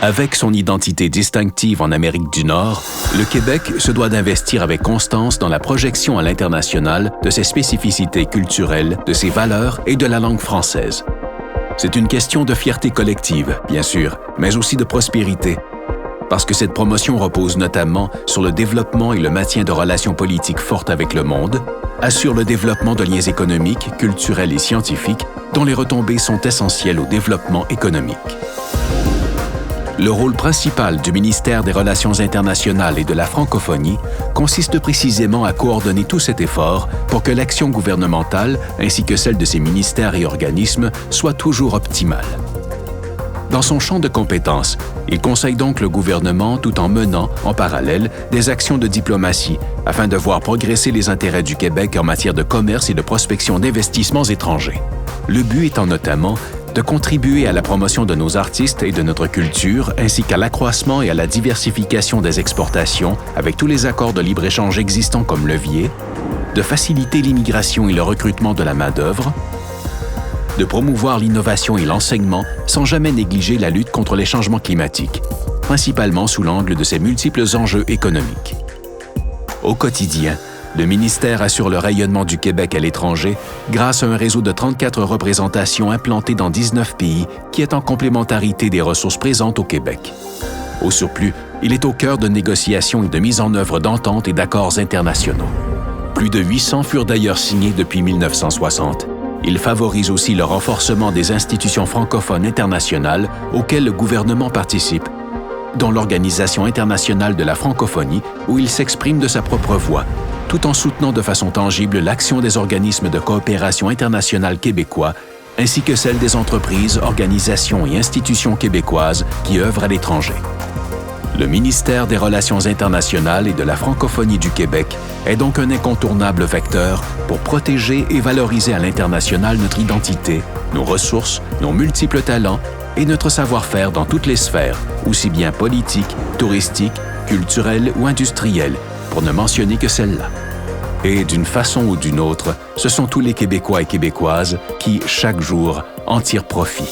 Avec son identité distinctive en Amérique du Nord, le Québec se doit d'investir avec constance dans la projection à l'international de ses spécificités culturelles, de ses valeurs et de la langue française. C'est une question de fierté collective, bien sûr, mais aussi de prospérité, parce que cette promotion repose notamment sur le développement et le maintien de relations politiques fortes avec le monde, assure le développement de liens économiques, culturels et scientifiques dont les retombées sont essentielles au développement économique. Le rôle principal du ministère des Relations internationales et de la francophonie consiste précisément à coordonner tout cet effort pour que l'action gouvernementale, ainsi que celle de ses ministères et organismes, soit toujours optimale. Dans son champ de compétences, il conseille donc le gouvernement tout en menant, en parallèle, des actions de diplomatie afin de voir progresser les intérêts du Québec en matière de commerce et de prospection d'investissements étrangers. Le but étant notamment de contribuer à la promotion de nos artistes et de notre culture, ainsi qu'à l'accroissement et à la diversification des exportations avec tous les accords de libre-échange existants comme levier, de faciliter l'immigration et le recrutement de la main-d'œuvre, de promouvoir l'innovation et l'enseignement sans jamais négliger la lutte contre les changements climatiques, principalement sous l'angle de ses multiples enjeux économiques. Au quotidien, le ministère assure le rayonnement du Québec à l'étranger grâce à un réseau de 34 représentations implantées dans 19 pays qui est en complémentarité des ressources présentes au Québec. Au surplus, il est au cœur de négociations et de mise en œuvre d'ententes et d'accords internationaux. Plus de 800 furent d'ailleurs signés depuis 1960. Il favorise aussi le renforcement des institutions francophones internationales auxquelles le gouvernement participe, dont l'Organisation internationale de la francophonie, où il s'exprime de sa propre voix, tout en soutenant de façon tangible l'action des organismes de coopération internationale québécois, ainsi que celle des entreprises, organisations et institutions québécoises qui œuvrent à l'étranger. Le ministère des Relations internationales et de la francophonie du Québec est donc un incontournable vecteur pour protéger et valoriser à l'international notre identité, nos ressources, nos multiples talents et notre savoir-faire dans toutes les sphères, aussi bien politiques, touristiques, culturelles ou industrielles, pour ne mentionner que celle-là. Et d'une façon ou d'une autre, ce sont tous les Québécois et Québécoises qui, chaque jour, en tirent profit.